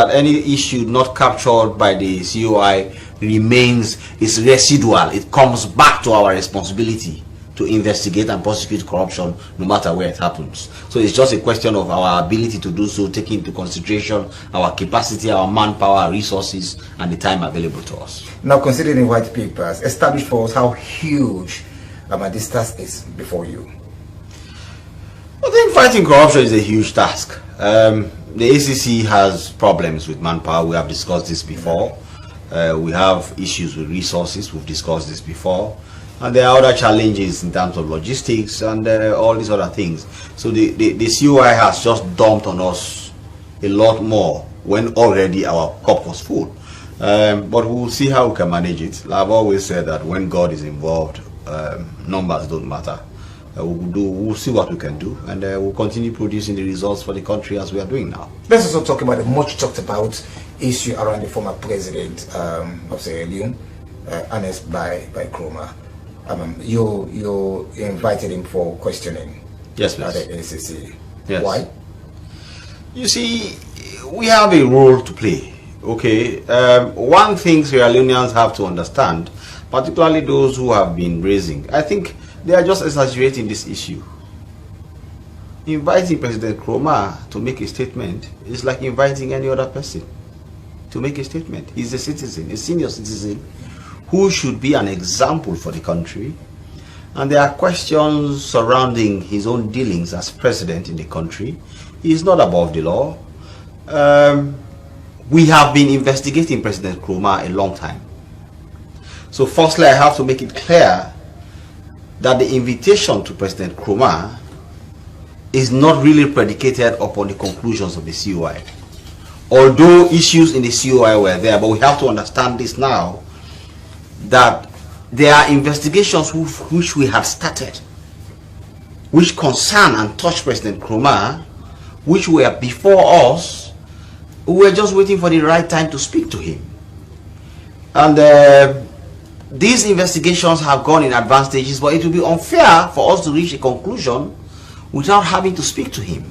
that any issue not captured by the COI is residual. It comes back to our responsibility to investigate and prosecute corruption no matter where it happens. So it's just a question of our ability to do so, taking into consideration our capacity, our manpower, our resources, and the time available to us. Now, considering the white papers, establish for us how huge this task is before you. I think fighting corruption is a huge task. The ACC has problems with manpower. We have discussed this before. We have issues with resources. We've discussed this before. And there are other challenges in terms of logistics and all these other things. So the COI has just dumped on us a lot more when already our cup was full. But we'll see how we can manage it. I've always said that when God is involved, numbers don't matter. We'll see what we can do, and we'll continue producing the results for the country as we are doing now. Let's also talk about the much talked about issue around the former president of Sierra Leone, Ernest by Kroma. You invited him for questioning. Yes, please. At the ACC. Yes. Why? You see, we have a role to play. Okay, one thing Sierra Leoneans have to understand, particularly those who have been raising, I think they are just exaggerating this issue. Inviting President Kroma to make a statement is like inviting any other person to make a statement. He's a citizen, a senior citizen, who should be an example for the country. And there are questions surrounding his own dealings as president in the country. He is not above the law. We have been investigating President Kroma a long time. So firstly, I have to make it clear that the invitation to President Kroma is not really predicated upon the conclusions of the COI. Although issues in the COI were there, but we have to understand this now, that there are investigations which we have started, which concern and touch President Kroma, which were before us. We were just waiting for the right time to speak to him. And these investigations have gone in advanced stages, but it will be unfair for us to reach a conclusion without having to speak to him.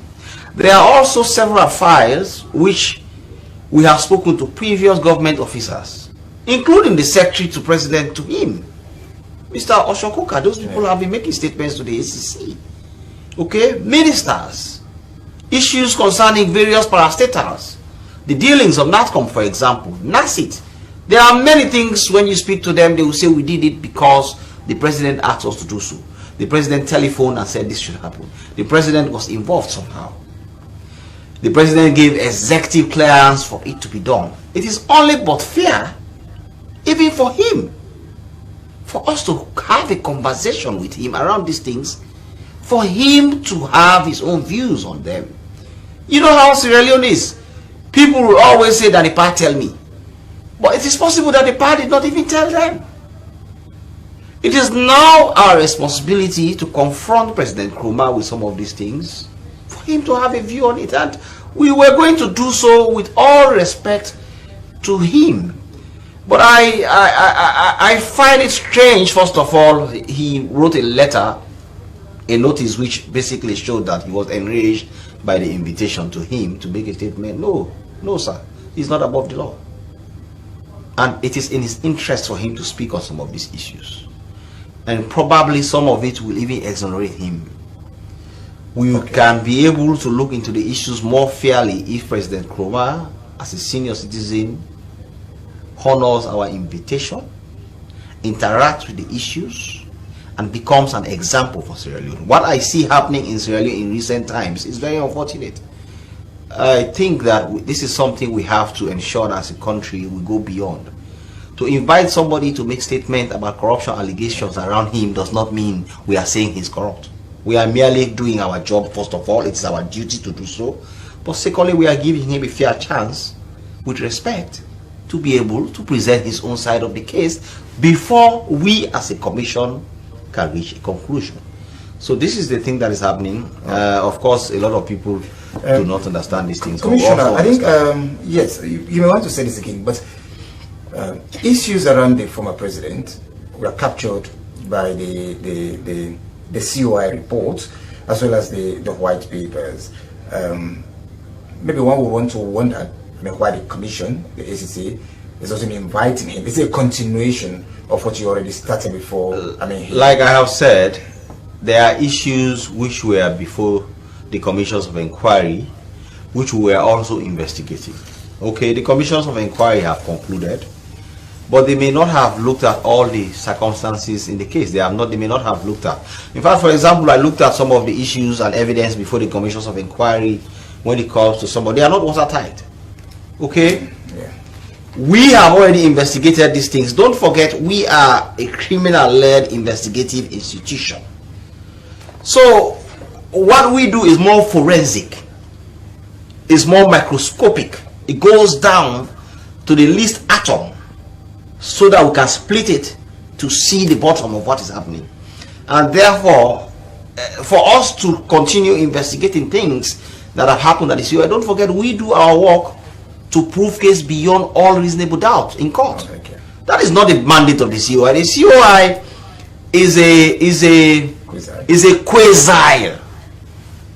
There are also several files which we have spoken to previous government officers, including the secretary to president, to him, Mr. Oshokoka. Those people have been making statements to the ACC. Okay, ministers, issues concerning various parastatals, the dealings of NATCOM, for example, NACIT. There are many things when you speak to them, they will say we did it because the president asked us to do so. The president telephoned and said this should happen. The president was involved somehow. The president gave executive clearance for it to be done. It is only but fair, even for him, for us to have a conversation with him around these things, for him to have his own views on them. You know how Sierra Leone is. People will always say that the party tell me. But it is possible that the party did not even tell them. It is now our responsibility to confront President Kroma with some of these things, for him to have a view on it. And we were going to do so with all respect to him. But I find it strange, first of all, he wrote a letter, a notice which basically showed that he was enraged by the invitation to him to make a statement. No, sir, he's not above the law. And it is in his interest for him to speak on some of these issues. And probably some of it will even exonerate him. We can be able to look into the issues more fairly if President Kroma, as a senior citizen, honors our invitation, interacts with the issues, and becomes an example for Sierra Leone. What I see happening in Sierra Leone in recent times is very unfortunate. I think that this is something we have to ensure that as a country we go beyond. To invite somebody to make statement about corruption allegations around him does not mean we are saying he's corrupt. We are merely doing our job. First of all, it's our duty to do so. But secondly, we are giving him a fair chance, with respect, to be able to present his own side of the case before we as a commission can reach a conclusion. So this is the thing that is happening. Of course, a lot of people do not understand these things. Commissioner, I think, yes, you may want to say this again, but issues around the former president were captured by the COI report, as well as the white papers. Maybe one would want to wonder I mean, why the commission, the ACC, is also inviting him? Is it a continuation of what you already started before? I mean, like I have said, there are issues which were before the commissions of inquiry, which we were also investigating. Okay, the commissions of inquiry have concluded, but they may not have looked at all the circumstances in the case. They may not have looked at. In fact, for example, I looked at some of the issues and evidence before the commissions of inquiry when it comes to somebody. They are not watertight. Okay? Yeah. We have already investigated these things. Don't forget, we are a criminal-led investigative institution. So, what we do is more forensic. It's more microscopic. It goes down to the least atom so that we can split it to see the bottom of what is happening. And therefore, for us to continue investigating things that have happened at the COI, don't forget, we do our work to prove case beyond all reasonable doubt in court. Okay. That is not the mandate of the COI. The COI is a quasi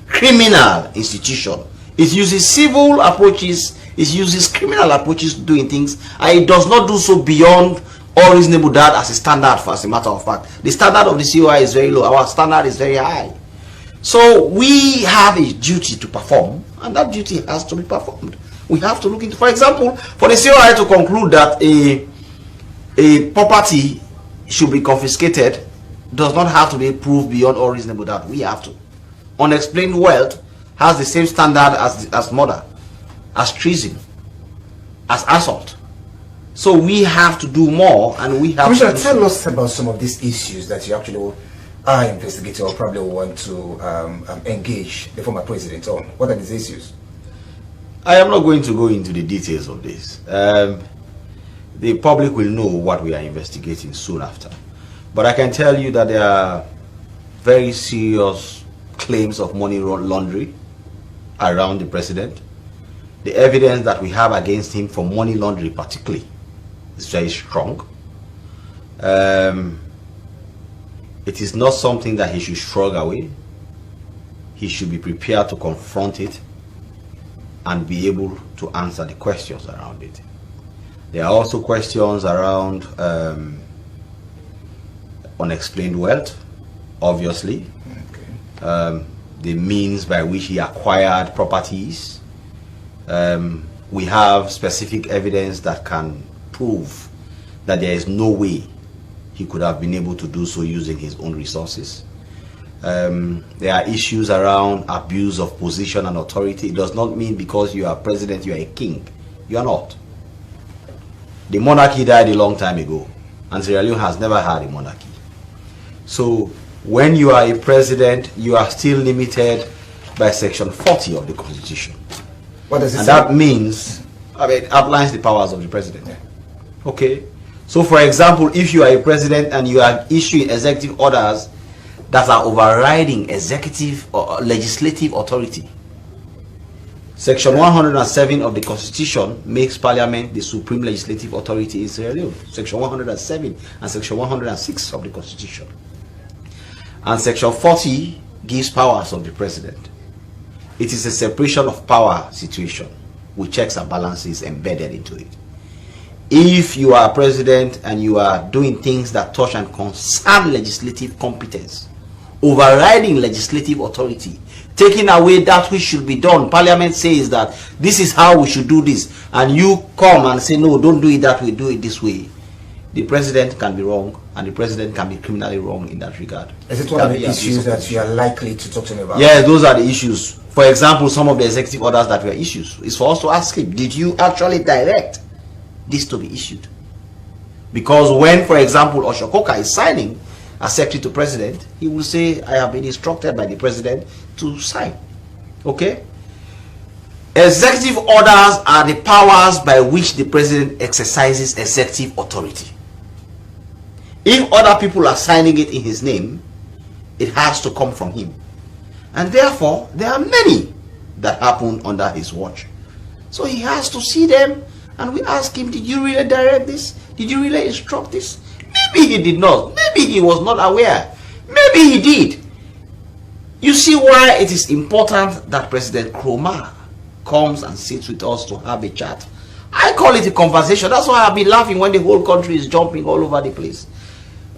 criminal institution. It uses civil approaches, it uses criminal approaches to doing things, and it does not do so beyond all reasonable doubt as a standard. For as a matter of fact, the standard of the COI is very low. Our standard is very high. So we have a duty to perform, and that duty has to be performed. We have to look into, for example, for the COI to conclude that a property should be confiscated does not have to be proved beyond all reasonable doubt. We have to. Unexplained wealth has the same standard as murder, as treason, as assault. So we have to do more, and we have Commissioner, to tell us about some of these issues that you actually are investigating or probably want to engage the former president on. What are these issues? I am not going to go into the details of this. The public will know what we are investigating soon after. But I can tell you that there are very serious claims of money laundering around the president. The evidence that we have against him for money laundering particularly is very strong. It is not something that he should shrug away. He should be prepared to confront it and be able to answer the questions around it. There are also questions around unexplained wealth, obviously. Okay. The means by which he acquired properties. We have specific evidence that can prove that there is no way he could have been able to do so using his own resources. There are issues around abuse of position and authority. It does not mean because you are president, you are a king. You are not. The monarchy died a long time ago, and Sierra Leone has never had a monarchy. So when you are a president, you are still limited by section 40 of the constitution. What does it say? And that means, it outlines the powers of the president. Yeah. Okay. So for example, if you are a president and you are issuing executive orders that are overriding executive or legislative authority, section 107 of the constitution makes parliament the supreme legislative authority in Sierra Leone. Section 107 and section 106 of the constitution. And section 40 gives powers of the president. It is a separation of power situation with checks and balances embedded into it. If you are president and you are doing things that touch and concern legislative competence, overriding legislative authority, taking away that which should be done, parliament says that this is how we should do this, and you come and say no, don't do it that way, do it this way, the president can be wrong, and the president can be criminally wrong in that regard. Is it one of the issues that you are likely to talk to me about? Yes, those are the issues. For example, some of the executive orders that were issued is for us to ask him, did you actually direct this to be issued? Because when, for example, Oshokoka is signing as secretary to president, he will say, I have been instructed by the president to sign. Okay? Executive orders are the powers by which the president exercises executive authority. If other people are signing it in his name, it has to come from him. And therefore, there are many that happen under his watch. So he has to see them, and we ask him, did you really direct this? Did you really instruct this? Maybe he did not. Maybe he was not aware. Maybe he did. You see why it is important that President Kroma comes and sits with us to have a chat. I call it a conversation. That's why I've been laughing when the whole country is jumping all over the place.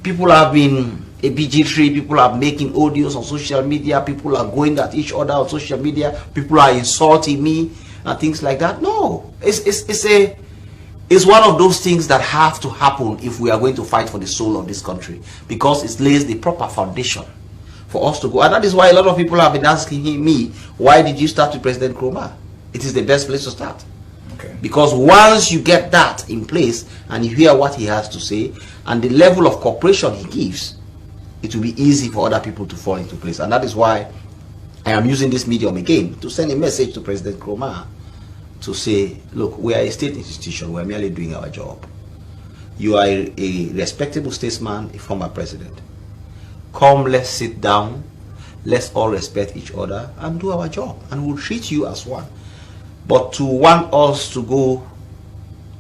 People have been a BG3, people are making audios on social media, people are going at each other on social media, people are insulting me and things like that. No, it's one of those things that have to happen if we are going to fight for the soul of this country, because it lays the proper foundation for us to go. And that is why a lot of people have been asking me, why did you start with President Nkrumah? It is the best place to start. Okay. Because once you get that in place and you hear what he has to say and the level of cooperation he gives, it will be easy for other people to fall into place. And that is why I am using this medium again to send a message to President Nkrumah to say, look, we are a state institution, we are merely doing our job. You are a respectable statesman, a former president. Come, let's sit down, let's all respect each other and do our job, and we'll treat you as one. But to want us to go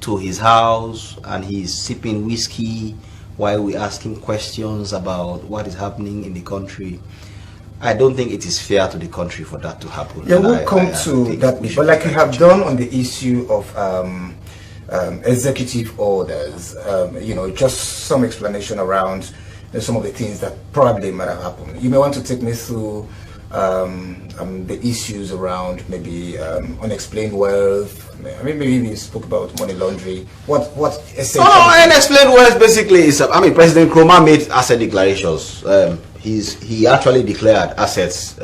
to his house and he's sipping whiskey while we ask him questions about what is happening in the country, I don't think it is fair to the country for that to happen. Yeah, we'll come to that, but like you have done on the issue of executive orders, you know, just some explanation around some of the things that probably might have happened. You may want to take me through the issues around maybe unexplained wealth. I mean, maybe you spoke about money laundering. What essentially? Oh, unexplained wealth basically is, I mean, President Nkrumah made asset declarations. He actually declared assets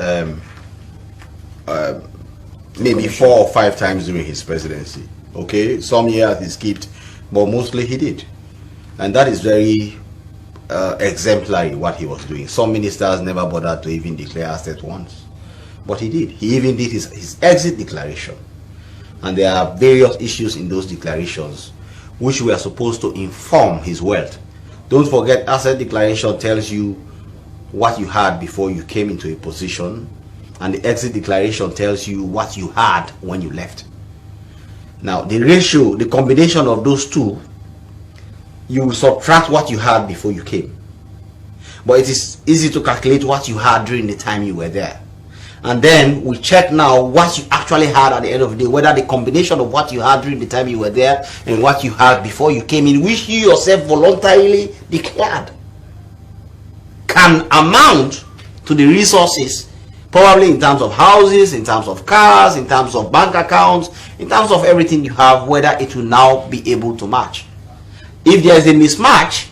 maybe 4 or 5 times during his presidency. Okay, some years he skipped, but mostly he did, and that is very exemplary what he was doing. Some ministers never bothered to even declare assets once, but he did. He even did his exit declaration, and there are various issues in those declarations which we are supposed to inform his wealth. Don't forget, asset declaration tells you what you had before you came into a position, and the exit declaration tells you what you had when you left. Now the ratio, the combination of those two, you subtract what you had before you came, but it is easy to calculate what you had during the time you were there, and then we check now what you actually had at the end of the day, whether the combination of what you had during the time you were there and what you had before you came in, which you yourself voluntarily declared, can amount to the resources, probably in terms of houses, in terms of cars, in terms of bank accounts, in terms of everything you have, whether it will now be able to match. If there is a mismatch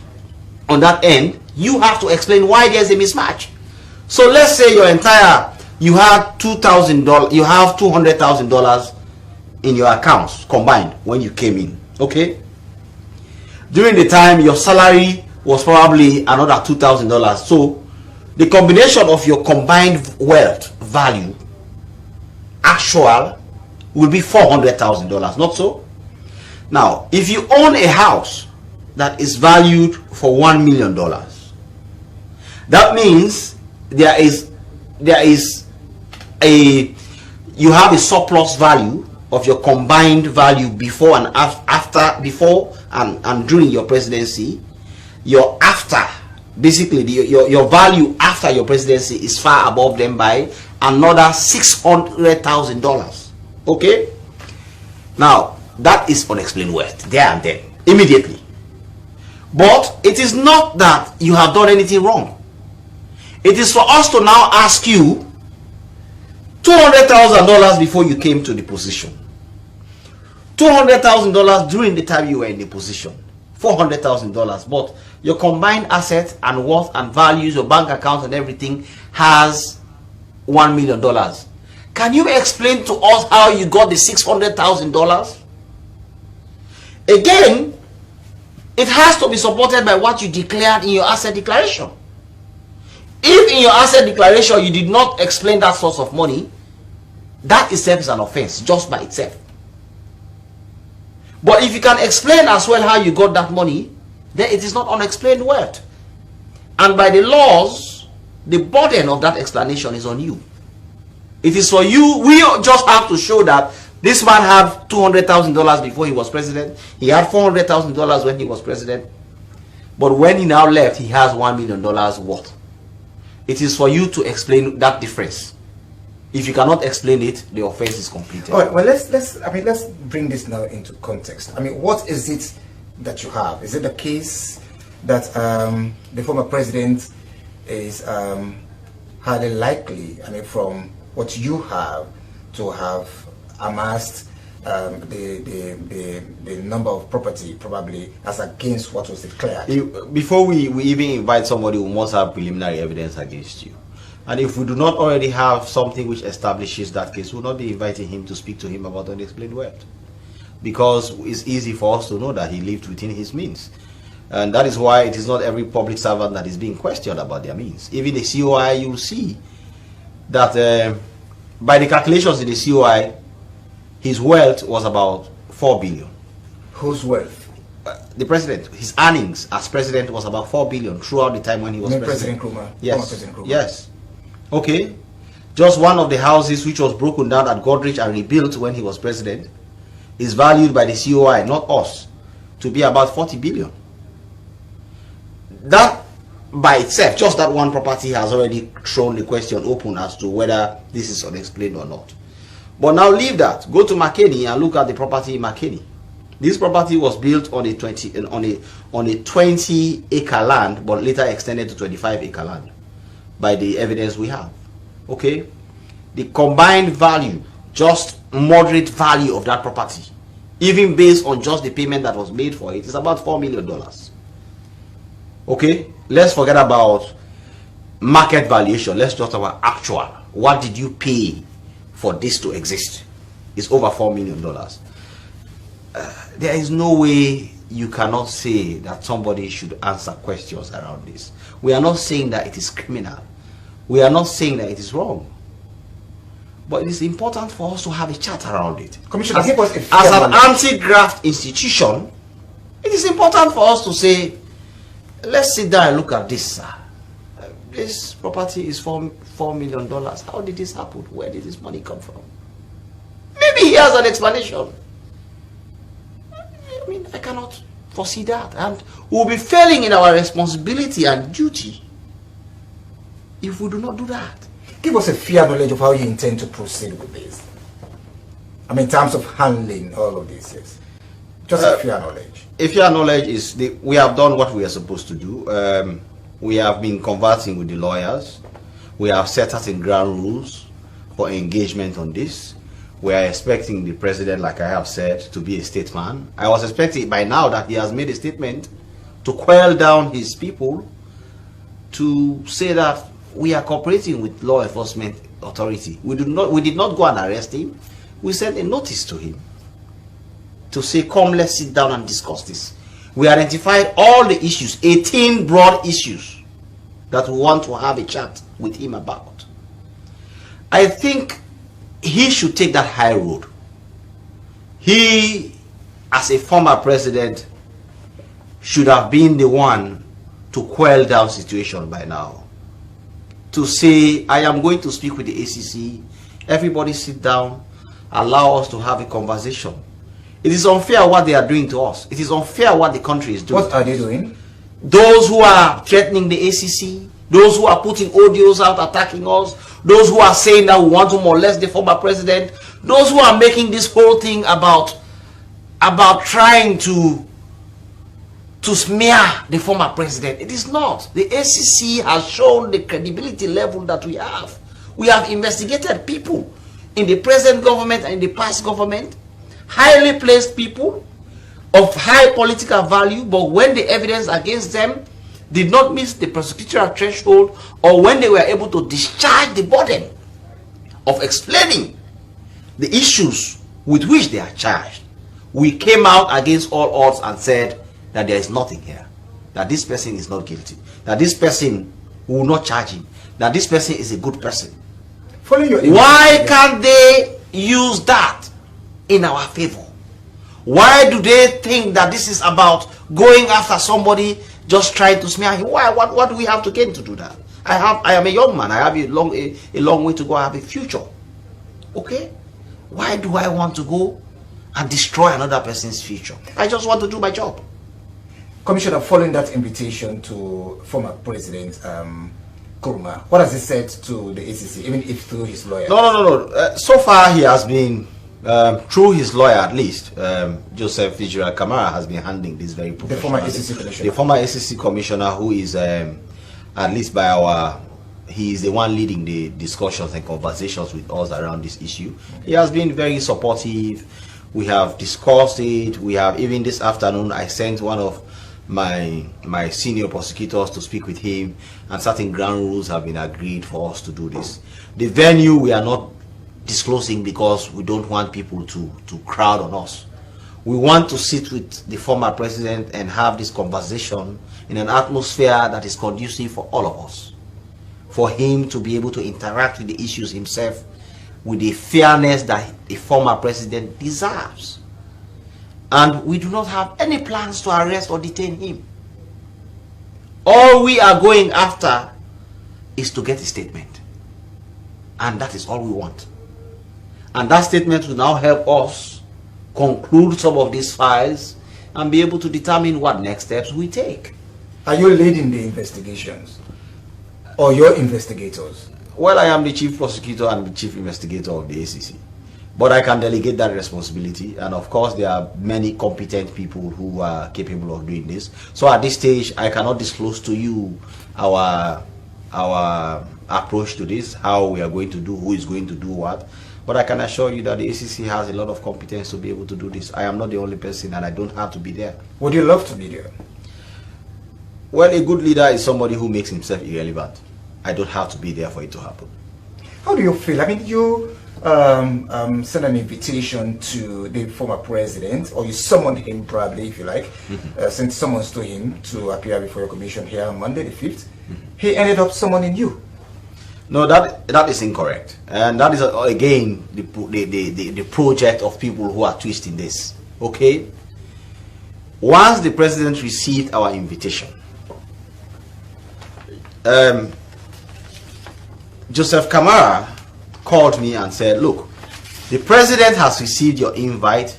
on that end, you have to explain why there is a mismatch. So let's say you had $2,000, you have $200,000 in your accounts combined when you came in. Okay, during the time your salary was probably another $2,000. So the combination of your combined wealth value actual will be $400,000, not so? Now, if you own a house that is valued for $1 million, that means you have a surplus value of your combined value before and after, before and during your presidency. Your after, basically your value after your presidency is far above them by another $600,000. Okay, now that is unexplained wealth there and then, immediately. But it is not that you have done anything wrong. It is for us to now ask you $200,000 before you came to the position, $200,000 during the time you were in the position, $400,000, but your combined assets and worth and values, your bank accounts and everything has $1 million. Can you explain to us how you got the $600,000? Again, it has to be supported by what you declared in your asset declaration. If in your asset declaration you did not explain that source of money, that itself is an offense just by itself. But if you can explain as well how you got that money, then it is not unexplained wealth. And by the laws, the burden of that explanation is on you. It is for you. We just have to show that this man had $200,000 before he was president. He had $400,000 when he was president. But when he now left, he has $1 million worth. It is for you to explain that difference. If you cannot explain it, the offense is completed. All right, well, let's bring this now into context. I mean, what is it that you have? Is it the case that the former president is highly likely, I mean, from what you have, to have amassed the number of property probably as against what was declared? Before we even invite somebody, we must have preliminary evidence against you. And if we do not already have something which establishes that case, we'll not be inviting him to speak to him about unexplained wealth. Because it's easy for us to know that he lived within his means. And that is why it is not every public servant that is being questioned about their means. Even the COI, you will see that by the calculations in the COI, his wealth was about 4 billion. Whose wealth? The president. His earnings as president was about 4 billion throughout the time when he was president. President Nkrumah? Yes. President Nkrumah. Yes. Okay. Just one of the houses which was broken down at Godrich and rebuilt when he was president is valued by the COI, not us, to be about 40 billion. That by itself, just that one property, has already thrown the question open as to whether this is unexplained or not. But now leave that. Go to McKinney and look at the property in McKinney. This property was built on a 20-acre land, but later extended to 25-acre land by the evidence we have. Okay, the combined value, just moderate value of that property, even based on just the payment that was made for it, is about $4 million. Okay, let's forget about market valuation. Let's just talk about actual. What did you pay for this to exist? It's over $4 million. There is no way you cannot say that somebody should answer questions around this. We are not saying that it is criminal. We are not saying that it is wrong. But it is important for us to have a chat around it. Commissioner, as an anti-graft institution, it is important for us to say, let's sit down and look at this, sir. This property is $4 million. How did this happen? Where did this money come from? Maybe he has an explanation. I mean, I cannot foresee that. And we'll be failing in our responsibility and duty if we do not do that. Give us a fair knowledge of how you intend to proceed with this. I mean, in terms of handling all of this, yes. Just a fair knowledge. A fair knowledge is, we have done what we are supposed to do. We have been conversing with the lawyers. We have set certain ground rules for engagement on this. We are expecting the president, like I have said, to be a statesman. I was expecting by now that he has made a statement to quell down his people, to say that we are cooperating with law enforcement authority. We did not go and arrest him. We sent a notice to him to say, come, let's sit down and discuss this. We identified all the issues, 18 broad issues that we want to have a chat with him about. I think he should take that high road. He, as a former president, should have been the one to quell down situation by now. To say, I am going to speak with the ACC, everybody sit down, allow us to have a conversation. It is unfair what they are doing to us. It is unfair what the country is doing. What are they doing? Those who are threatening the ACC, those who are putting audios out attacking us, those who are saying that we want to molest the former president, those who are making this whole thing about trying to smear the former president. It is not. The ACC has shown the credibility level that we have. We have investigated people in the present government and in the past government, highly placed people of high political value, but when the evidence against them did not meet the prosecutorial threshold, or when they were able to discharge the burden of explaining the issues with which they are charged, we came out against all odds and said that there is nothing here, that this person is not guilty, that this person will not charge him, that this person is a good person. Why can't they use that in our favor? Why do they think that this is about going after somebody, just trying to smear him? Why? What do we have to gain to do that? I am a young man. I have a long way to go. I have a future. Okay? Why do I want to go and destroy another person's future? I just want to do my job. Commissioner, following that invitation to former President Kuruma? What has he said to the ACC, even if through his lawyer? No. So far, he has been, through his lawyer at least, Joseph Fitzgerald Kamara has been handling this very professionally. The former ACC commissioner. The former ACC commissioner, who is, at least by our, he is the one leading the discussions and conversations with us around this issue. He has been very supportive. We have discussed it. We have, even this afternoon, I sent one of my senior prosecutors to speak with him, and certain ground rules have been agreed for us to do this. The venue we are not disclosing because we don't want people to crowd on us. We want to sit with the former president and have this conversation in an atmosphere that is conducive for all of us, for him to be able to interact with the issues himself with the fairness that the former president deserves. And we do not have any plans to arrest or detain him. All we are going after is to get a statement. And that is all we want. And that statement will now help us conclude some of these files and be able to determine what next steps we take. Are you leading the investigations? Or your investigators? Well, I am the chief prosecutor and the chief investigator of the ACC. But I can delegate that responsibility, and of course there are many competent people who are capable of doing this. So at this stage, I cannot disclose to you our approach to this, how we are going to do, who is going to do what. But I can assure you that the ACC has a lot of competence to be able to do this. I am not the only person, and I don't have to be there. Would you love to be there? Well, a good leader is somebody who makes himself irrelevant. I don't have to be there for it to happen. How do you feel? I mean, you send an invitation to the former president, or you summoned him probably, if you like, sent summons to him to appear before your commission here on Monday the 5th. He ended up summoning you. No, that is incorrect, and that is again the project of people who are twisting this. Okay, once the president received our invitation, Joseph Kamara called me and said, look, the president has received your invite.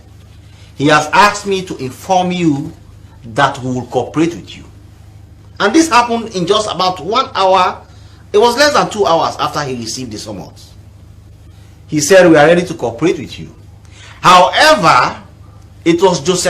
He has asked me to inform you that we will cooperate with you. And this happened in just about 1 hour. It was less than 2 hours after he received the summons. He said, we are ready to cooperate with you. However, it was Joseph